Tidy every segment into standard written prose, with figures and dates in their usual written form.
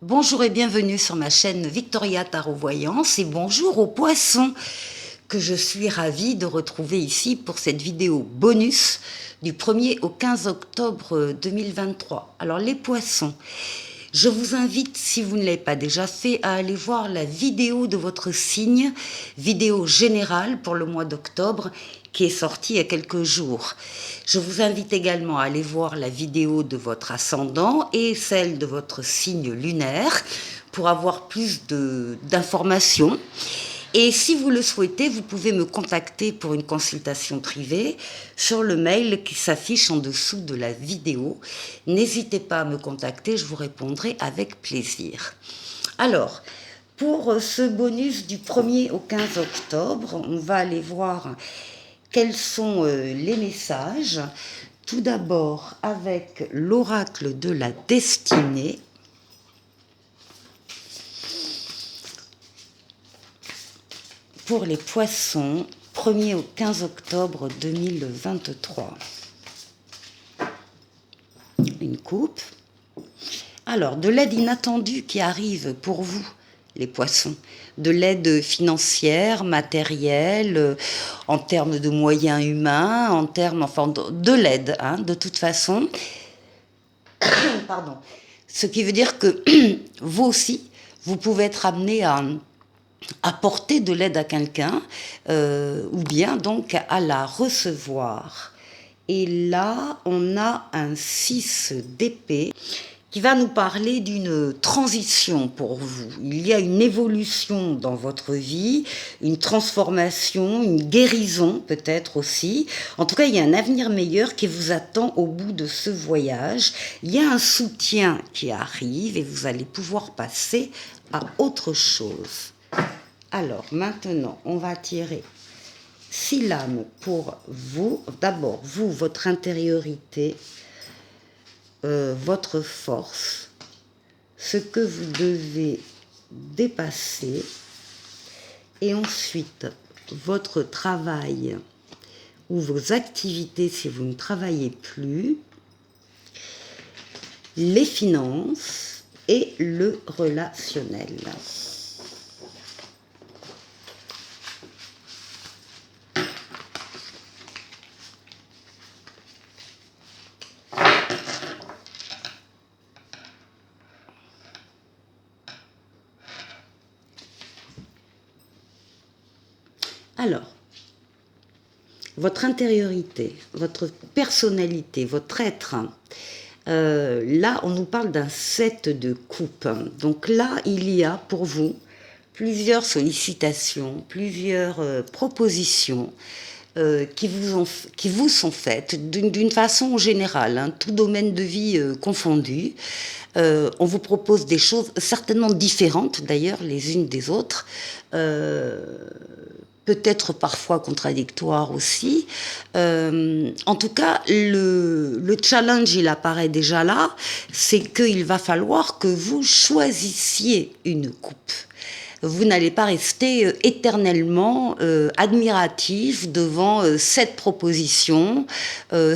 Bonjour et bienvenue sur ma chaîne Victoria Tarot Voyance et bonjour aux poissons que je suis ravie de retrouver ici pour cette vidéo bonus du 1er au 15 octobre 2023. Alors les poissons, je vous invite, si vous ne l'avez pas déjà fait, à aller voir la vidéo de votre signe, vidéo générale pour le mois d'octobre, qui est sortie il y a quelques jours. Je vous invite également à aller voir la vidéo de votre ascendant et celle de votre signe lunaire pour avoir plus d'informations. Et si vous le souhaitez, vous pouvez me contacter pour une consultation privée sur le mail qui s'affiche en dessous de la vidéo. N'hésitez pas à me contacter, je vous répondrai avec plaisir. Alors, pour ce bonus du 1er au 15 octobre, on va aller voir quels sont les messages. Tout d'abord avec l'oracle de la destinée. Pour les poissons, 1er au 15 octobre 2023. Une coupe. Alors, de l'aide inattendue qui arrive pour vous, les poissons. De l'aide financière, matérielle, en termes de moyens humains, en termes, enfin, de l'aide, hein, de toute façon. Pardon. Ce qui veut dire que vous aussi, vous pouvez être amené à apporter de l'aide à quelqu'un, ou bien donc à la recevoir. Et là, on a un 6 d'épée qui va nous parler d'une transition pour vous. Il y a une évolution dans votre vie, une transformation, une guérison peut-être aussi. En tout cas, il y a un avenir meilleur qui vous attend au bout de ce voyage. Il y a un soutien qui arrive et vous allez pouvoir passer à autre chose. Alors, maintenant, on va tirer 6 lames pour vous. D'abord, vous, votre intériorité, votre force, ce que vous devez dépasser. Et ensuite, votre travail ou vos activités si vous ne travaillez plus, les finances et le relationnel. Alors, votre intériorité, votre personnalité, votre être, là, on nous parle d'un 7 de coupe. Donc là, il y a pour vous plusieurs sollicitations, plusieurs propositions qui vous sont faites d'une façon générale, hein, tout domaine de vie confondu. On vous propose des choses certainement différentes, d'ailleurs, les unes des autres. Peut-être parfois contradictoires aussi. En tout cas, le challenge, il apparaît déjà là, c'est qu'il va falloir que vous choisissiez une coupe. Vous n'allez pas rester éternellement admiratif devant cette proposition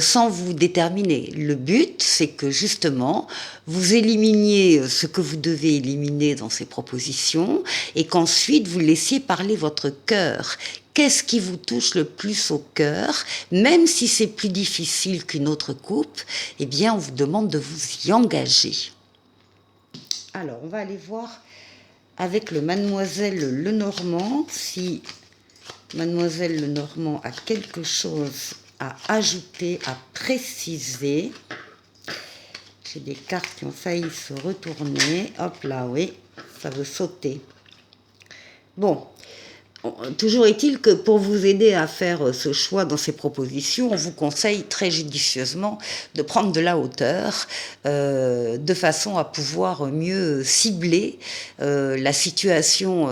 sans vous déterminer. Le but, c'est que justement, vous éliminiez ce que vous devez éliminer dans ces propositions et qu'ensuite vous laissiez parler votre cœur. Qu'est-ce qui vous touche le plus au cœur? Même si c'est plus difficile qu'une autre coupe, eh bien, on vous demande de vous y engager. Alors, on va aller voir avec le Mademoiselle Lenormand, si Mademoiselle Lenormand a quelque chose à ajouter, à préciser. J'ai des cartes qui ont failli se retourner. Hop là, oui, ça veut sauter. Bon, toujours est-il que pour vous aider à faire ce choix dans ces propositions, on vous conseille très judicieusement de prendre de la hauteur de façon à pouvoir mieux cibler la situation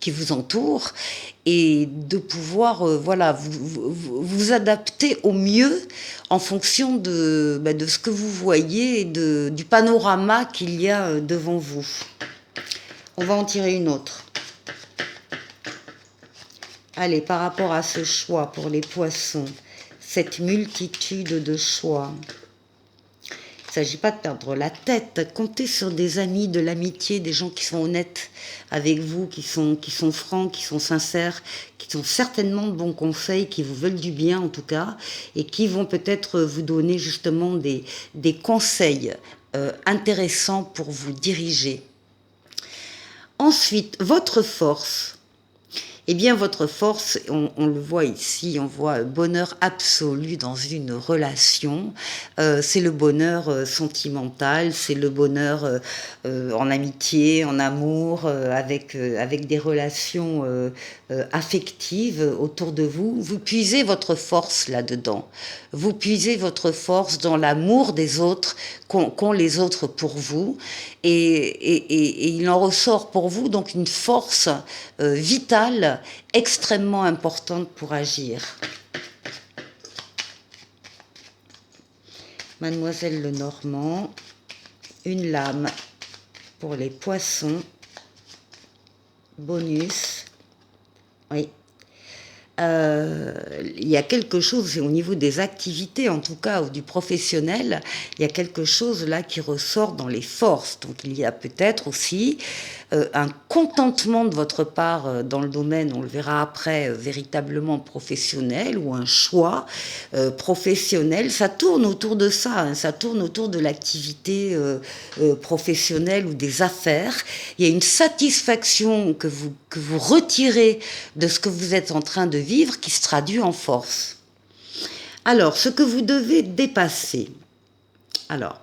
qui vous entoure et de pouvoir voilà, vous adapter au mieux en fonction de ce que vous voyez et du panorama qu'il y a devant vous. On va en tirer une autre. Allez, par rapport à ce choix pour les poissons, cette multitude de choix, Il ne s'agit pas de perdre la tête. Comptez sur des amis, de l'amitié, des gens qui sont honnêtes avec vous, qui sont francs, qui sont sincères, qui sont certainement de bons conseils, qui vous veulent du bien en tout cas, et qui vont peut-être vous donner justement des conseils intéressants pour vous diriger. Ensuite, votre force. Eh bien, votre force, on le voit ici, on voit bonheur absolu dans une relation. C'est le bonheur sentimental, c'est le bonheur en amitié, en amour, avec des relations affectives autour de vous. Vous puisez votre force là-dedans. Vous puisez votre force dans l'amour des autres qu'ont les autres pour vous. Et il en ressort pour vous donc une force vitale extrêmement importante pour agir. Mademoiselle Lenormand, une lame pour les poissons, bonus, oui. Il y a quelque chose, au niveau des activités en tout cas, ou du professionnel, il y a quelque chose là qui ressort dans les forces. Donc il y a peut-être aussi un contentement de votre part dans le domaine, on le verra après, véritablement professionnel, ou un choix professionnel. Ça tourne autour de ça, hein, ça tourne autour de l'activité professionnelle ou des affaires. Il y a une satisfaction que vous retirez de ce que vous êtes en train de vivre qui se traduit en force. Alors, ce que vous devez dépasser. Alors,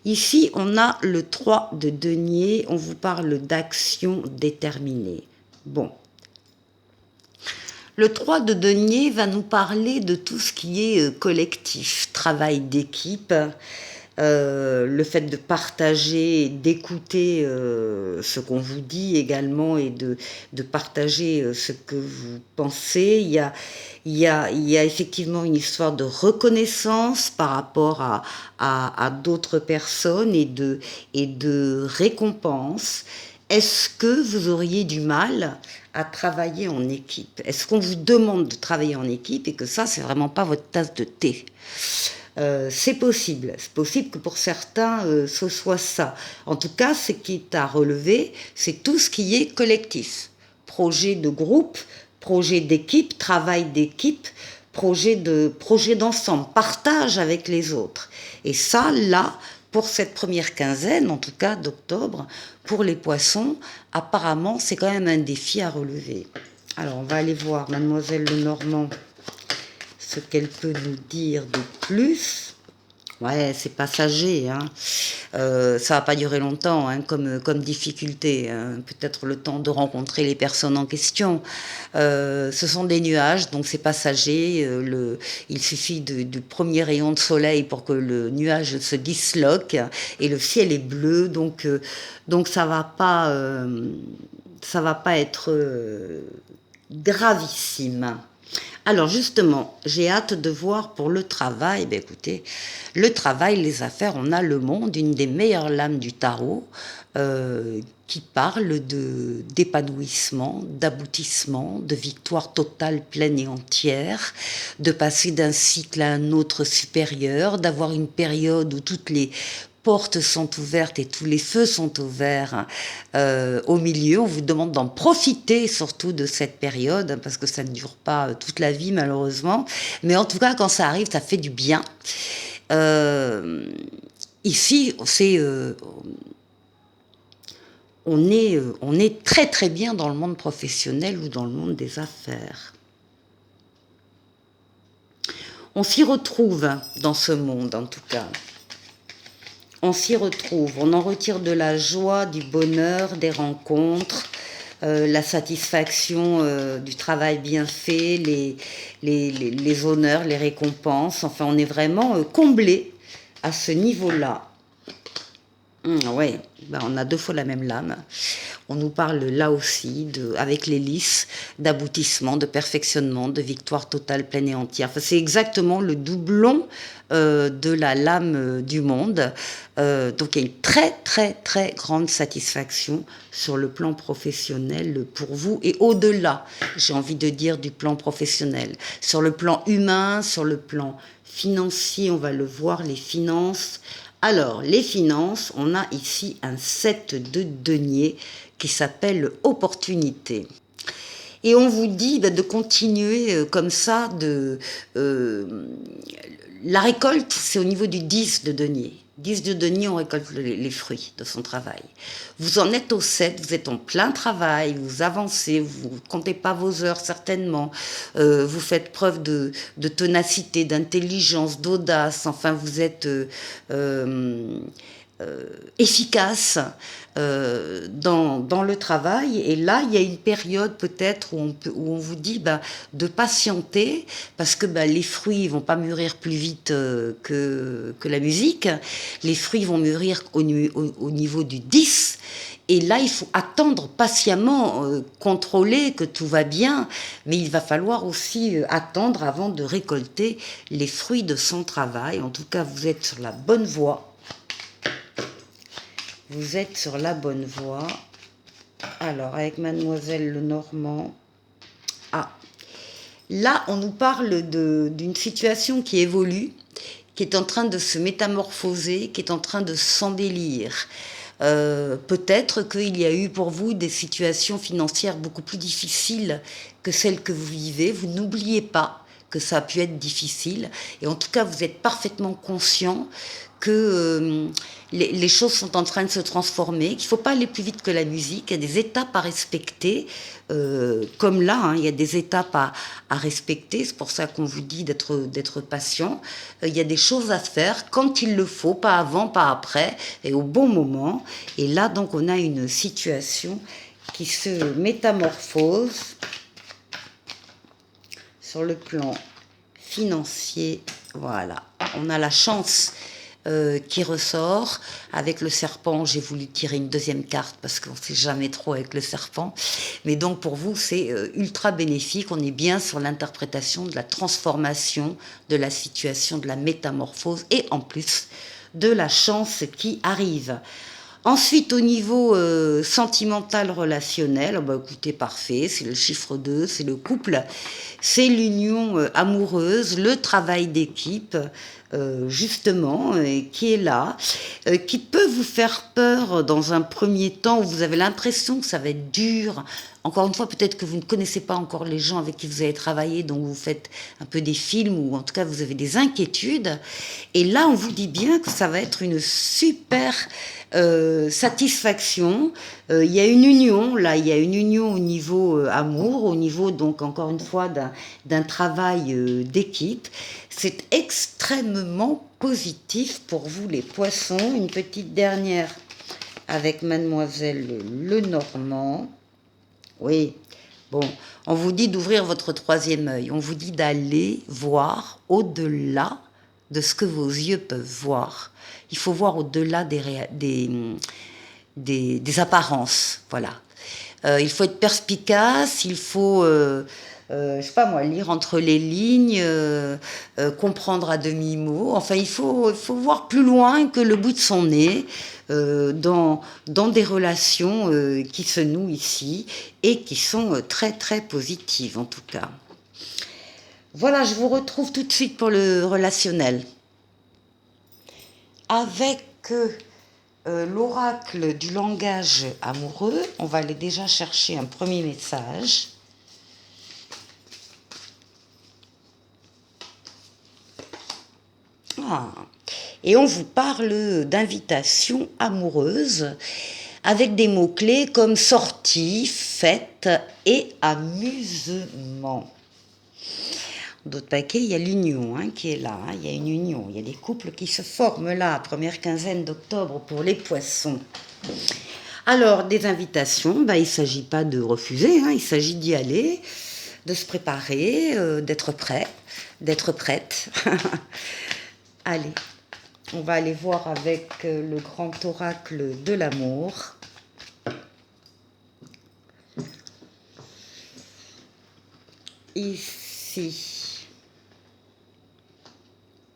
ici, on a le 3 de denier, on vous parle d'action déterminée. Bon. Le 3 de denier va nous parler de tout ce qui est collectif, travail d'équipe, le fait de partager, d'écouter ce qu'on vous dit également et de partager ce que vous pensez. Il y a effectivement une histoire de reconnaissance par rapport à d'autres personnes et de récompense. Est-ce que vous auriez du mal à travailler en équipe? Est-ce qu'on vous demande de travailler en équipe et que ça, c'est vraiment pas votre tasse de thé? C'est possible. C'est possible que pour certains, ce soit ça. En tout cas, ce qui est à relever, c'est tout ce qui est collectif. Projet de groupe, projet d'équipe, travail d'équipe, projet d'ensemble, partage avec les autres. Et ça, là, pour cette première quinzaine, en tout cas d'octobre, pour les poissons, apparemment, c'est quand même un défi à relever. Alors, on va aller voir Mademoiselle Lenormand, ce qu'elle peut nous dire de plus. Ouais, c'est passager, hein. Ça va pas durer longtemps, hein, comme difficulté, hein. Peut-être le temps de rencontrer les personnes en question. Ce sont des nuages, donc c'est passager. Il suffit du premier rayon de soleil pour que le nuage se disloque et le ciel est bleu, donc ça va pas être gravissime. Alors justement, j'ai hâte de voir pour le travail. Ben écoutez, le travail, les affaires, on a le monde, une des meilleures lames du tarot, qui parle d'épanouissement, d'aboutissement, de victoire totale, pleine et entière, de passer d'un cycle à un autre supérieur, d'avoir une période où toutes les portes sont ouvertes et tous les feux sont ouverts au milieu. On vous demande d'en profiter surtout de cette période, parce que ça ne dure pas toute la vie malheureusement. Mais en tout cas, quand ça arrive, ça fait du bien. Ici, on est très très bien dans le monde professionnel ou dans le monde des affaires. On s'y retrouve dans ce monde en tout cas. On s'y retrouve, on en retire de la joie, du bonheur, des rencontres, la satisfaction du travail bien fait, les honneurs, les récompenses. Enfin, on est vraiment comblé à ce niveau-là. Ouais, ben on a deux fois la même lame. On nous parle là aussi, avec l'hélice, d'aboutissement, de perfectionnement, de victoire totale, pleine et entière. Enfin, c'est exactement le doublon de la lame du monde. Donc il y a une très très très grande satisfaction sur le plan professionnel pour vous et au-delà, j'ai envie de dire, du plan professionnel. Sur le plan humain, sur le plan financier, on va le voir, les finances Alors, les finances, on a ici un 7 de denier qui s'appelle opportunité. Et on vous dit de continuer comme ça. La récolte, c'est au niveau du 10 de denier. 10 de denier, on récolte les fruits de son travail. Vous en êtes au 7, vous êtes en plein travail, vous avancez, vous ne comptez pas vos heures certainement, vous faites preuve de ténacité, d'intelligence, d'audace, enfin vous êtes efficace dans le travail. Et là, il y a une période peut-être où on vous dit de patienter, parce que les fruits ne vont pas mûrir plus vite que la musique. Les fruits vont mûrir au niveau du 10. Et là, il faut attendre patiemment, contrôler que tout va bien, mais il va falloir aussi attendre avant de récolter les fruits de son travail. En tout cas, vous êtes sur la bonne voie. Vous êtes sur la bonne voie. Alors, avec Mademoiselle Lenormand. Ah, là, on nous parle d'une situation qui évolue, qui est en train de se métamorphoser, qui est en train de s'embellir. Peut-être qu'il y a eu pour vous des situations financières beaucoup plus difficiles que celles que vous vivez. Vous n'oubliez pas que ça a pu être difficile. Et en tout cas, vous êtes parfaitement conscient que les choses sont en train de se transformer, qu'il ne faut pas aller plus vite que la musique, il y a des étapes à respecter, comme là, hein, il y a des étapes à respecter, c'est pour ça qu'on vous dit d'être patient, il y a des choses à faire quand il le faut, pas avant, pas après, et au bon moment, et là donc on a une situation qui se métamorphose sur le plan financier, voilà, on a la chance qui ressort. Avec le serpent, j'ai voulu tirer une deuxième carte parce qu'on ne sait jamais trop avec le serpent. Mais donc pour vous, c'est ultra bénéfique. On est bien sur l'interprétation de la transformation de la situation, de la métamorphose et en plus de la chance qui arrive. Ensuite, au niveau sentimental, relationnel, écoutez, parfait, c'est le chiffre 2, c'est le couple, c'est l'union amoureuse, le travail d'équipe, justement, qui est là, qui peut vous faire peur dans un premier temps, où vous avez l'impression que ça va être dur. Encore une fois, peut-être que vous ne connaissez pas encore les gens avec qui vous allez travailler, donc vous faites un peu des films, ou en tout cas vous avez des inquiétudes. Et là, on vous dit bien que ça va être une super satisfaction. Il y a une union, là, il y a une union au niveau amour, au niveau, donc, encore une fois, d'un travail d'équipe. C'est extrêmement positif pour vous, les poissons. Une petite dernière avec Mademoiselle Lenormand. Oui, bon, on vous dit d'ouvrir votre troisième œil. On vous dit d'aller voir au-delà de ce que vos yeux peuvent voir. Il faut voir au-delà des apparences, voilà. Il faut être perspicace, il faut, je sais pas moi, lire entre les lignes, comprendre à demi-mot. Enfin, il faut voir plus loin que le bout de son nez dans des relations qui se nouent ici et qui sont très très positives en tout cas. Voilà, je vous retrouve tout de suite pour le relationnel. Avec l'oracle du langage amoureux, on va aller déjà chercher un premier message. Ah. Et on vous parle d'invitation amoureuse avec des mots-clés comme sortie, fête et amusement. D'autres paquets, il y a l'union qui est là, il y a une union, il y a des couples qui se forment là, première quinzaine d'octobre pour les poissons. Alors, des invitations, il ne s'agit pas de refuser, il s'agit d'y aller, de se préparer, d'être prêt, d'être prête. Allez, on va aller voir avec le grand oracle de l'amour. Ici.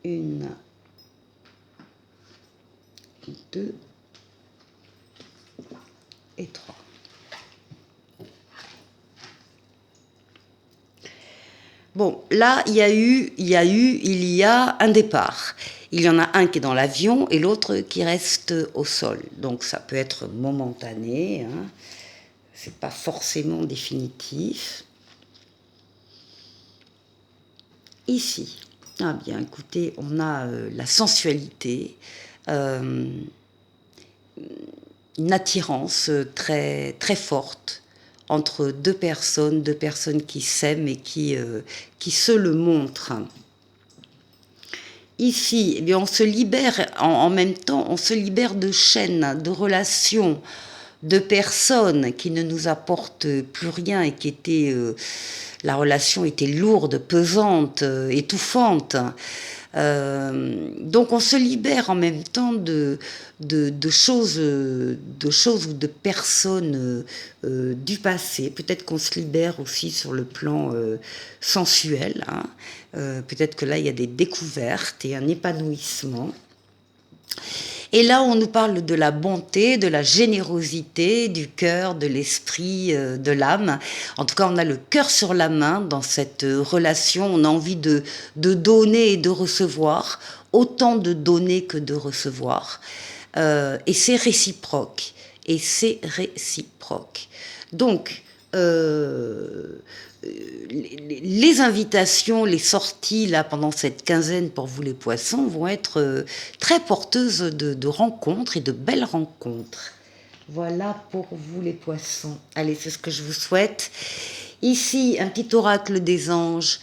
1, 2 et 3. Bon, là, il y a un départ. Il y en a un qui est dans l'avion et l'autre qui reste au sol. Donc ça peut être momentané, hein. C'est pas forcément définitif. Ici, ah bien, écoutez, on a la sensualité, une attirance très, très forte entre deux personnes qui s'aiment et qui se le montrent. Ici, eh bien, on se libère en même temps, on se libère de chaînes, de relations, de personnes qui ne nous apportent plus rien et qui étaient, la relation était lourde, pesante, étouffante. Donc on se libère en même temps de choses ou de personnes du passé. Peut-être qu'on se libère aussi sur le plan sensuel, hein. Peut-être que là il y a des découvertes et un épanouissement. Et là, on nous parle de la bonté, de la générosité, du cœur, de l'esprit, de l'âme. En tout cas, on a le cœur sur la main dans cette relation. On a envie de donner et de recevoir, autant de donner que de recevoir. Et c'est réciproque. Et c'est réciproque. Donc, les invitations, les sorties là pendant cette quinzaine pour vous les poissons vont être très porteuses de rencontres et de belles rencontres. Voilà pour vous les poissons. Allez, c'est ce que je vous souhaite. Ici, un petit oracle des anges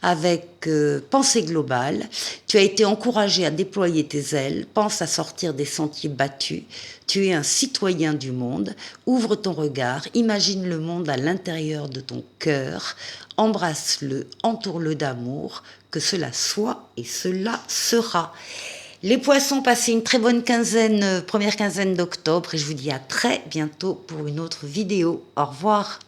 avec pensée globale. Tu as été encouragé à déployer tes ailes, pense à sortir des sentiers battus. Tu es un citoyen du monde. Ouvre ton regard, imagine le monde à l'intérieur de ton cœur. Embrasse-le, entoure-le d'amour, que cela soit et cela sera. Les poissons, passez une très bonne première quinzaine d'octobre et je vous dis à très bientôt pour une autre vidéo. Au revoir.